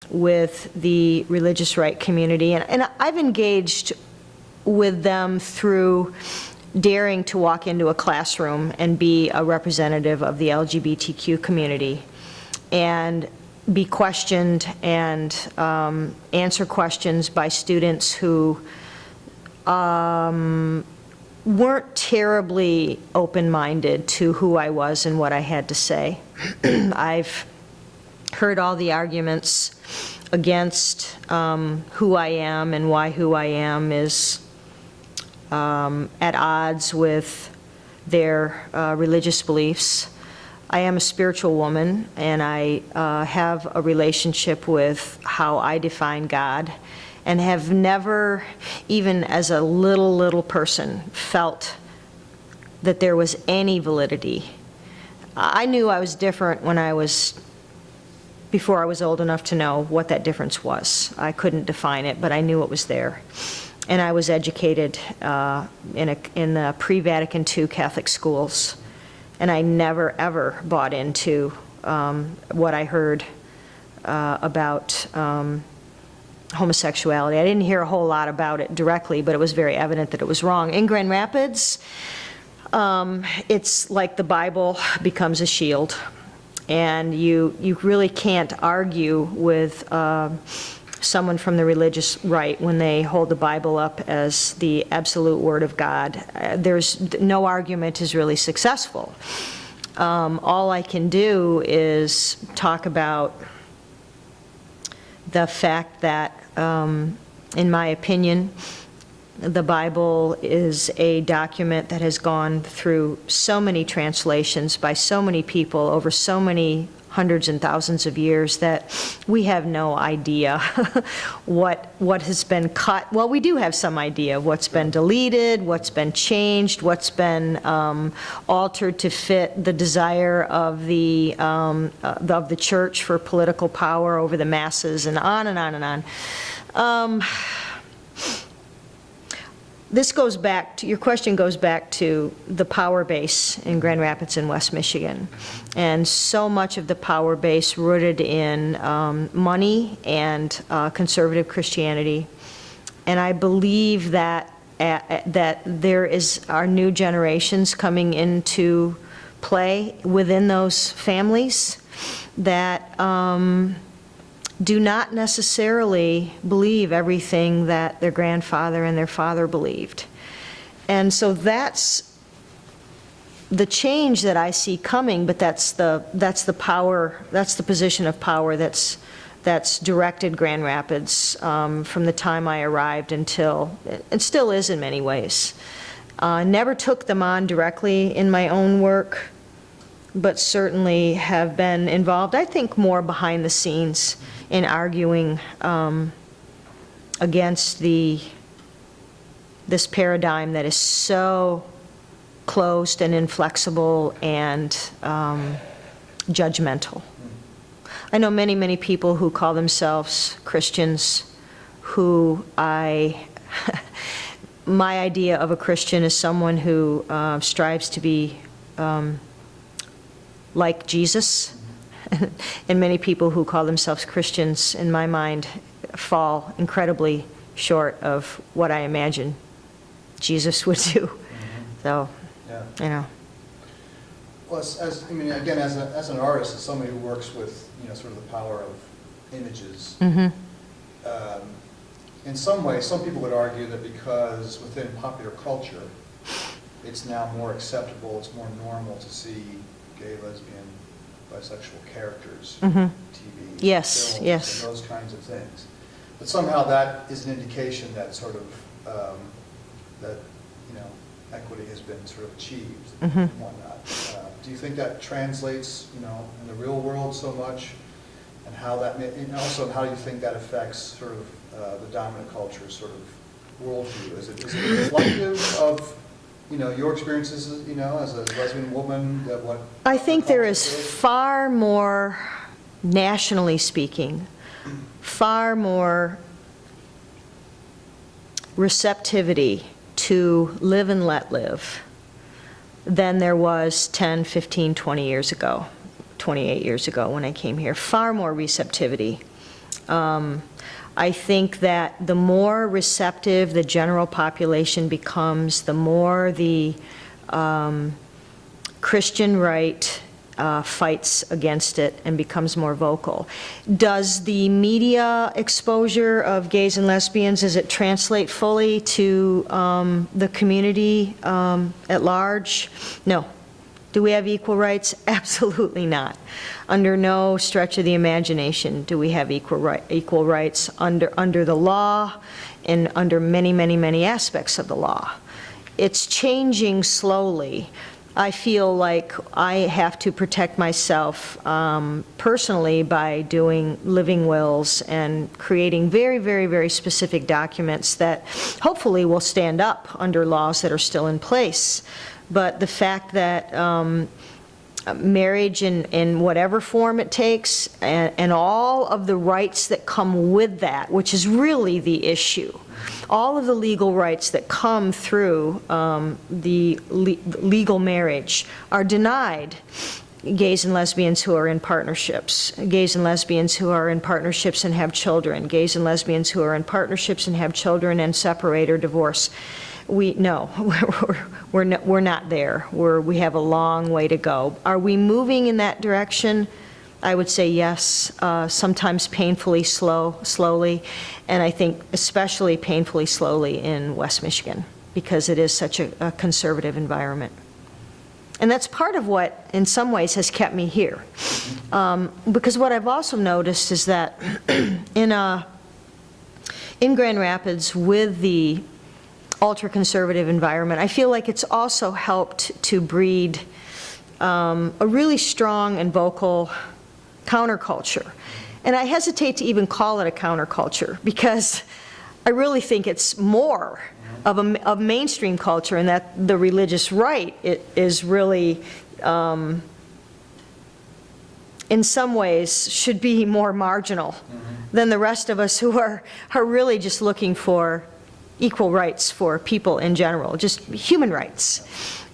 with the religious right community. And I've engaged with them through daring to walk into a classroom and be a representative of the LGBTQ community and be questioned and answer questions by students who weren't terribly open-minded to who I was and what I had to say. I've heard all the arguments against who I am and why who I am is at odds with their religious beliefs. I am a spiritual woman, and I have a relationship with how I define God, and have never, even as a little person, felt that there was any validity. I knew I was different before I was old enough to know what that difference was. I couldn't define it, but I knew it was there. And I was educated in the pre-Vatican II Catholic schools, and I never, ever bought into what I heard about homosexuality. I didn't hear a whole lot about it directly, but it was very evident that it was wrong. In Grand Rapids, it's like the Bible becomes a shield, and you really can't argue with someone from the religious right when they hold the Bible up as the absolute Word of God. There's no argument is really successful. All I can do is talk about the fact that, in my opinion, the Bible is a document that has gone through so many translations by so many people over so many hundreds and thousands of years that we have no idea what has been cut. Well, we do have some idea of what's been deleted, what's been changed, what's been altered to fit the desire of the church for political power over the masses, and on and on and on. This goes back to, your question goes back to the power base in Grand Rapids and West Michigan. And so much of the power base rooted in money and conservative Christianity. And I believe that that there are new generations coming into play within those families that do not necessarily believe everything that their grandfather and their father believed. And so that's the change that I see coming, but that's the power, that's the position of power that's directed Grand Rapids from the time I arrived until, it still is in many ways. Never took them on directly in my own work, but certainly have been involved, I think, more behind the scenes in arguing against this paradigm that is so closed and inflexible and judgmental. I know many, many people who call themselves Christians who my idea of a Christian is someone who strives to be like Jesus. And many people who call themselves Christians, in my mind, fall incredibly short of what I imagine Jesus would do. Mm-hmm. So, yeah. You know. Well, I mean, again, as an artist, as somebody who works with, sort of the power of images, mm-hmm. In some ways, some people would argue that because within popular culture, it's now more acceptable, it's more normal to see gay, lesbian, bisexual characters, mm-hmm. TV, yes, films, yes. and those kinds of things. But somehow that is an indication that sort of, that, equity has been sort of achieved mm-hmm. and whatnot. Do you think that translates, in the real world so much? And how that, and also how do you think that affects sort of the dominant culture sort of worldview? Is it reflective of your experiences, as a lesbian woman, that what... I think there is far more, nationally speaking, far more receptivity to live and let live than there was 10, 15, 20 years ago, 28 years ago when I came here. Far more receptivity. I think that the more receptive the general population becomes, the more the Christian right fights against it and becomes more vocal. Does the media exposure of gays and lesbians, does it translate fully to the community at large? No. Do we have equal rights? Absolutely not. Under no stretch of the imagination do we have equal rights under the law and under many, many, many aspects of the law. It's changing slowly. I feel like I have to protect myself personally by doing living wills and creating very, very, very specific documents that hopefully will stand up under laws that are still in place. But the fact that marriage in whatever form it takes and all of the rights that come with that, which is really the issue, all of the legal rights that come through the legal marriage are denied gays and lesbians who are in partnerships, gays and lesbians who are in partnerships and have children, gays and lesbians who are in partnerships and have children and separate or divorce. No, we're not there. We have a long way to go. Are we moving in that direction? I would say yes, sometimes painfully slowly, and I think especially painfully slowly in West Michigan, because it is such a conservative environment. And that's part of what, in some ways, has kept me here. Because what I've also noticed is that in Grand Rapids, with the ultra-conservative environment, I feel like it's also helped to breed a really strong and vocal counterculture. And I hesitate to even call it a counterculture, because I really think it's more of mainstream culture, and that the religious right is really, in some ways, should be more marginal than the rest of us who are really just looking for equal rights for people in general, just human rights.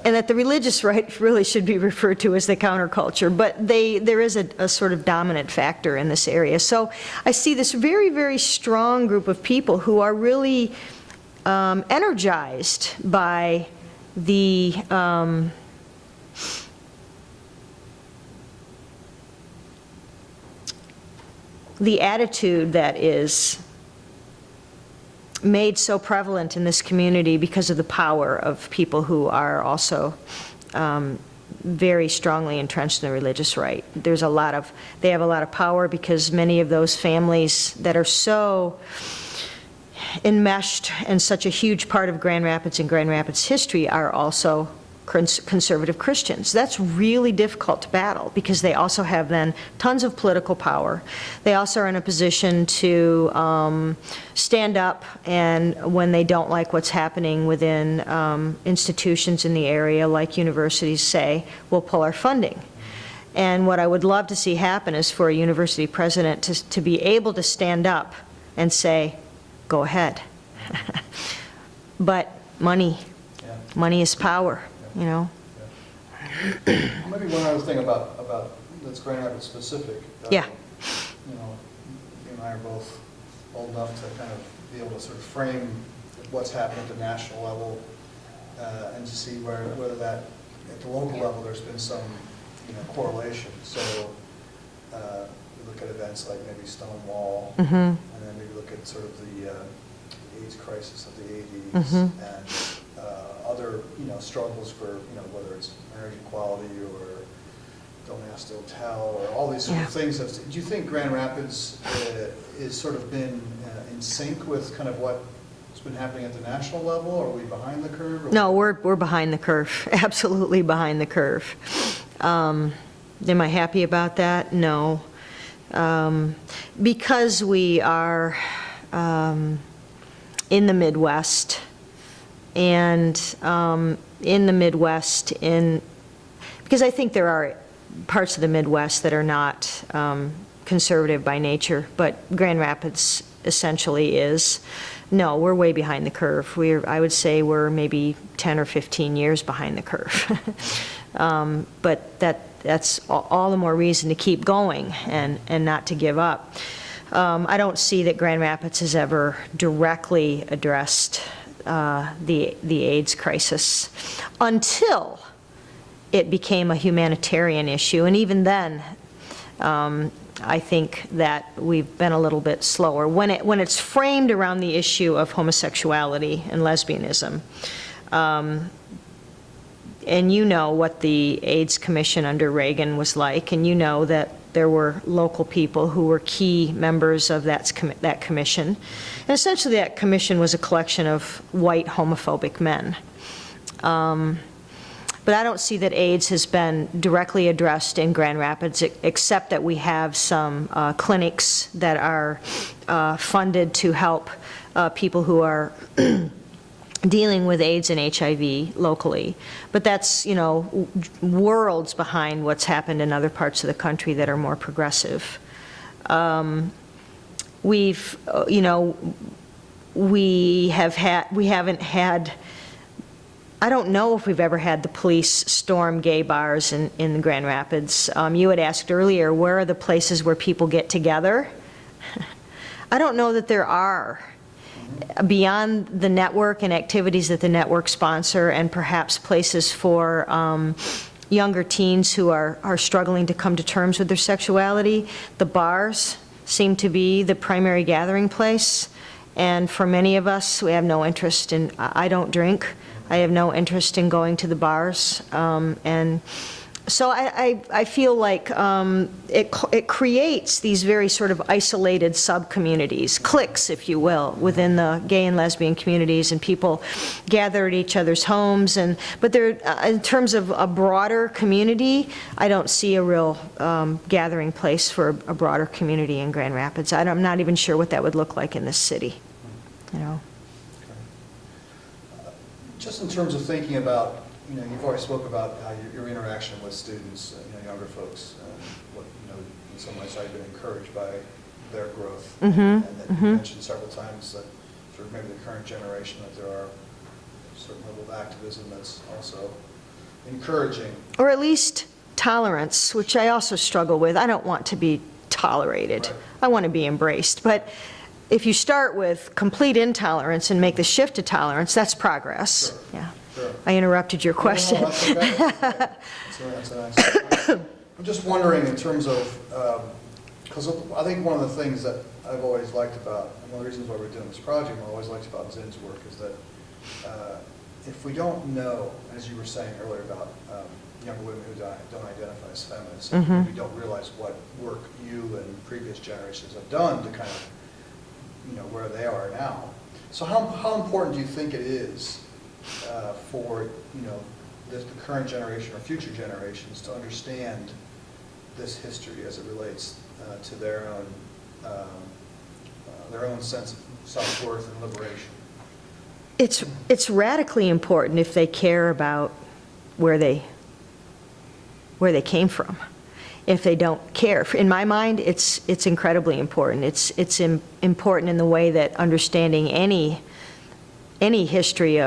And that the religious right really should be referred to as the counterculture, but there is a sort of dominant factor in this area. So I see this very, very strong group of people who are really energized by the attitude that is made so prevalent in this community because of the power of people who are also very strongly entrenched in the religious right. They have a lot of power because many of those families that are so enmeshed and such a huge part of Grand Rapids and Grand Rapids history are also conservative Christians. That's really difficult to battle, because they also have then tons of political power. They also are in a position to stand up, and when they don't like what's happening within institutions in the area, like universities, say, we'll pull our funding. And what I would love to see happen is for a university president to be able to stand up and say, go ahead. But money is power. You know? Maybe one other thing about that's Grand Rapids specific. Yeah. You know, you and I are both old enough to kind of be able to sort of frame what's happening at the national level and to see whether that at the local level there's been some correlation. So we look at events like maybe Stonewall, and then maybe look at sort of the AIDS crisis of the 80s and other struggles for whether it's marriage equality or Don't Ask, Don't Tell, or all these sort of things. Do you think Grand Rapids is sort of been in sync with kind of what's been happening at the national level? Are we behind the curve? No, we're behind the curve. Absolutely behind the curve. Am I happy about that? No. Because we are in the Midwest, and in the Midwest, because I think there are parts of the Midwest that are not conservative by nature, but Grand Rapids essentially is. No, we're way behind the curve. I would say we're maybe 10 or 15 years behind the curve. But that's all the more reason to keep going and not to give up. I don't see that Grand Rapids has ever directly addressed the AIDS crisis until it became a humanitarian issue, and even then, I think that we've been a little bit slower. When it's framed around the issue of homosexuality and lesbianism, and you know what the AIDS Commission under Reagan was like, and you know that there were local people who were key members of that commission. And essentially that commission was a collection of white homophobic men. But I don't see that AIDS has been directly addressed in Grand Rapids, except that we have some clinics that are funded to help people who are dealing with AIDS and HIV locally. But that's, you know, worlds behind what's happened in other parts of the country that are more progressive. We've, you know, we haven't had, I don't know if we've ever had the police storm gay bars in Grand Rapids. You had asked earlier, where are the places where people get together? I don't know that there are. Beyond the network and activities that the network sponsor, and perhaps places for younger teens who are struggling to come to terms with their sexuality, the bars seem to be the primary gathering place. And for many of us, we have no interest in, I don't drink, I have no interest in going to the bars. And so I feel like it creates these very sort of isolated sub-communities, cliques, if you will, within the gay and lesbian communities, and people gather at each other's homes. But there, in terms of a broader community, I don't see a real gathering place for a broader community in Grand Rapids. I'm not even sure what that would look like in this city, you know. Just in terms of thinking about, you know, you've always spoke about how your interaction with students, you know, younger folks, what, you know, in some ways how you've been encouraged by their growth. And that you mentioned several times that sort of maybe the current generation, that there are a certain level of activism that's also encouraging. Or at least tolerance, which I also struggle with. I don't want to be tolerated. Right. I want to be embraced. But if you start with complete intolerance and make the shift to tolerance, that's progress. Sure. Yeah. Sure. I interrupted your question. No, that's okay. That's a nice point. I'm just wondering in terms of, because I think one of the things that I've always liked about, and one of the reasons why we're doing this project, and I always liked about Zin's work, is that if we don't know, as you were saying earlier about younger women who don't identify as feminists, and we don't realize what work you and previous generations have done to kind of, you know, where they are now. So how important do you think it is for, you know, the current generation or future generations to understand this history as it relates to their own sense of self-worth and liberation? It's radically important if they care about where they came from. If they don't care, in my mind, it's incredibly important. It's important in the way that understanding any history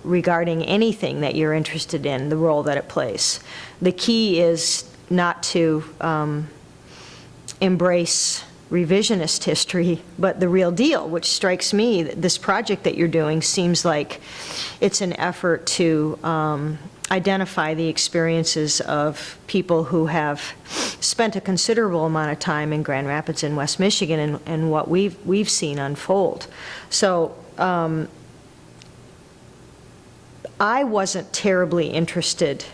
regarding anything that you're interested in, the role that it plays. The key is not to embrace revisionist history, but the real deal, which strikes me, this project that you're doing seems like it's an effort to identify the experiences of people who have spent a considerable amount of time in Grand Rapids and West Michigan, and what we've seen unfold. So I wasn't terribly interested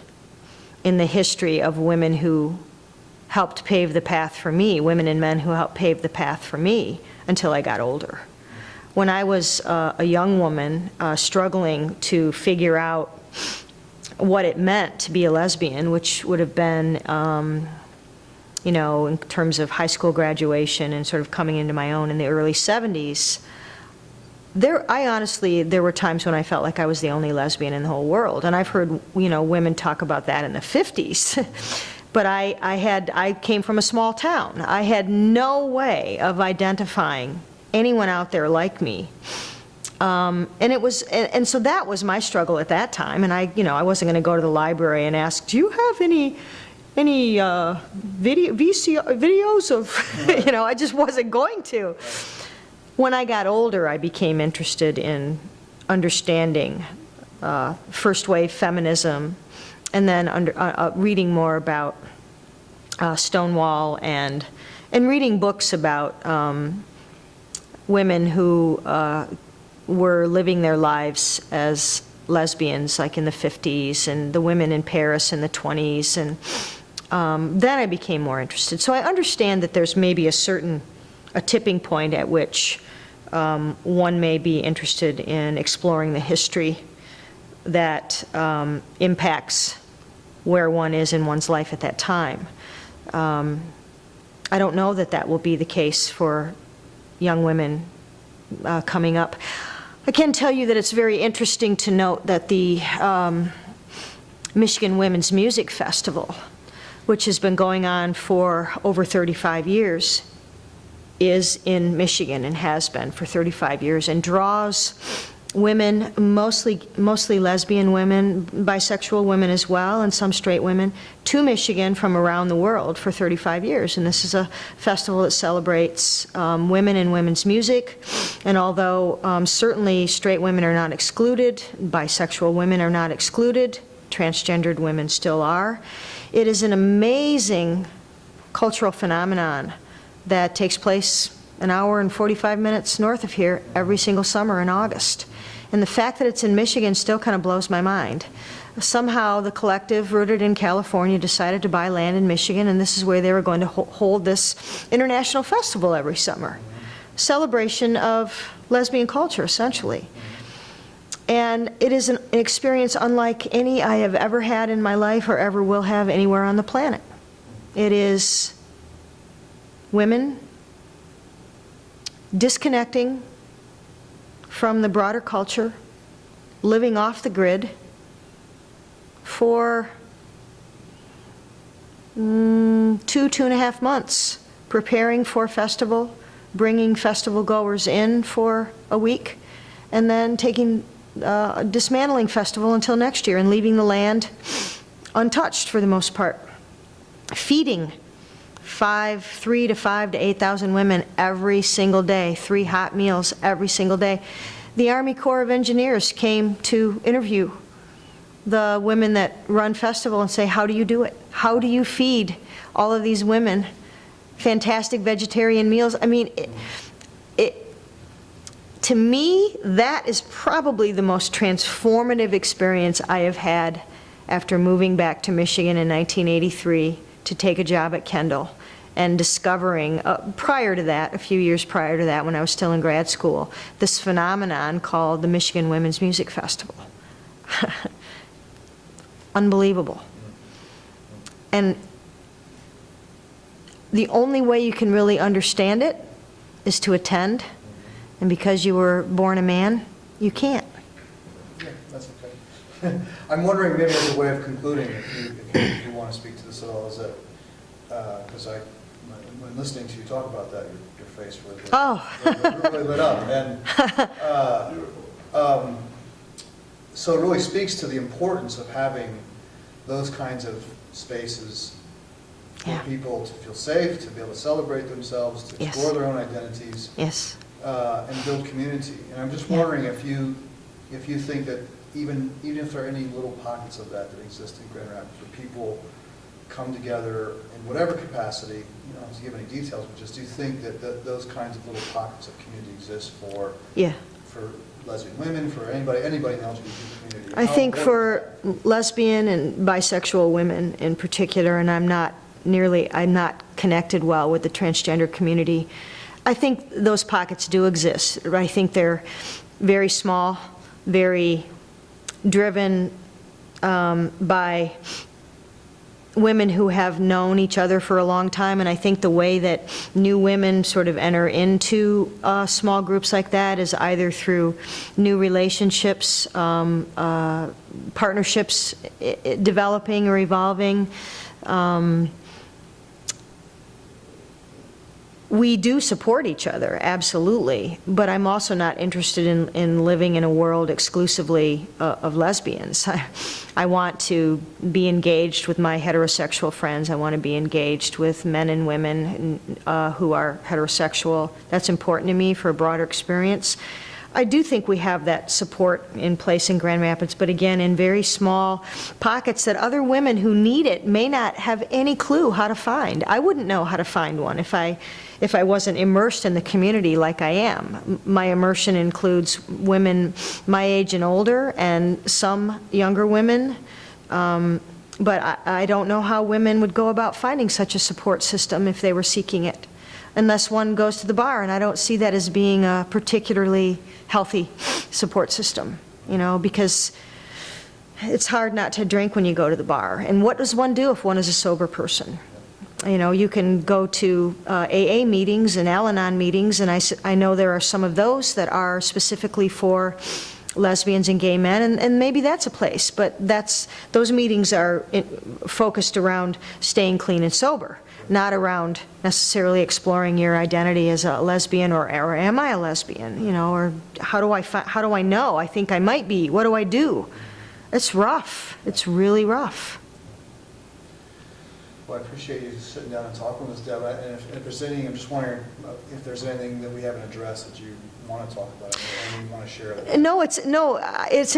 in the history of women who helped pave the path for me, women and men who helped pave the path for me, until I got older. When I was a young woman struggling to figure out what it meant to be a lesbian, which would have been, you know, in terms of high school graduation and sort of coming into my own in the early 70s, there were times when I felt like I was the only lesbian in the whole world. And I've heard, you know, women talk about that in the 50s. But I came from a small town. I had no way of identifying anyone out there like me. And so that was my struggle at that time. And I wasn't going to go to the library and ask, do you have any videos of, you know, I just wasn't going to. When I got older, I became interested in understanding first wave feminism, and then reading more about Stonewall, and reading books about women who were living their lives as lesbians, like in the 50s, and the women in Paris in the 20s, and then I became more interested. So I understand that there's maybe a tipping point at which one may be interested in exploring the history that impacts where one is in one's life at that time. I don't know that that will be the case for young women coming up. I can tell you that it's very interesting to note that the Michigan Women's Music Festival, which has been going on for over 35 years, is in Michigan and has been for 35 years, and draws women, mostly lesbian women, bisexual women as well, and some straight women, to Michigan from around the world for 35 years. And this is a festival that celebrates women and women's music. And although certainly straight women are not excluded, bisexual women are not excluded, transgendered women still are, it is an amazing cultural phenomenon that takes place an hour and 45 minutes north of here every single summer in August. And the fact that it's in Michigan still kind of blows my mind. Somehow the collective rooted in California decided to buy land in Michigan, and this is where they were going to hold this international festival every summer. Celebration of lesbian culture, essentially. And it is an experience unlike any I have ever had in my life or ever will have anywhere on the planet. It is women disconnecting from the broader culture, living off the grid for 2.5 months, preparing for festival, bringing festival goers in for a week, and then dismantling festival until next year and leaving the land untouched for the most part. Feeding 3,000 to 5,000 to 8,000 women every single day, 3 hot meals every single day. The Army Corps of Engineers came to interview the women that run festival and say, how do you do it? How do you feed all of these women fantastic vegetarian meals? I mean, to me, that is probably the most transformative experience I have had after moving back to Michigan in 1983 to take a job at Kendall, and discovering, prior to that, a few years prior to that, when I was still in grad school, this phenomenon called the Michigan Women's Music Festival. Unbelievable. And the only way you can really understand it is to attend, and because you were born a man, you can't. Yeah, that's okay. I'm wondering, maybe as a way of concluding, if you want to speak to this at all, is that, because when listening to you talk about that, your face really lit up. And so it really speaks to the importance of having those kinds of spaces for people to feel safe, to be able to celebrate themselves, to explore their own identities, and build community. And I'm just wondering if you think that even if there are any little pockets of that exist in Grand Rapids, where people come together in whatever capacity, you don't have to give any details, but just do you think that those kinds of little pockets of community exist for lesbian women, for anybody in the LGBT community? I think for lesbian and bisexual women in particular, and I'm not connected well with the transgender community, I think those pockets do exist. I think they're very small, very driven by women who have known each other for a long time, and I think the way that new women sort of enter into small groups like that is either through new relationships, partnerships developing or evolving. We do support each other, absolutely, but I'm also not interested in living in a world exclusively of lesbians. I want to be engaged with my heterosexual friends. I want to be engaged with men and women who are heterosexual. That's important to me for a broader experience. I do think we have that support in place in Grand Rapids, but again, in very small pockets that other women who need it may not have any clue how to find. I wouldn't know how to find one if I wasn't immersed in the community like I am. My immersion includes women my age and older, and some younger women, but I don't know how women would go about finding such a support system if they were seeking it, unless one goes to the bar, and I don't see that as being a particularly healthy support system, you know, because it's hard not to drink when you go to the bar. And what does one do if one is a sober person? You know, you can go to AA meetings and Al-Anon meetings, and I know there are some of those that are specifically for lesbians and gay men, and maybe that's a place, but those meetings are focused around staying clean and sober, not around necessarily exploring your identity as a lesbian, or am I a lesbian, you know, or how do I know? I think I might be. What do I do? It's rough. It's really rough. Well, I appreciate you sitting down and talking with us, Debra. And if there's anything, I'm just wondering if there's anything that we haven't addressed that you want to talk about, or you want to share. No, it's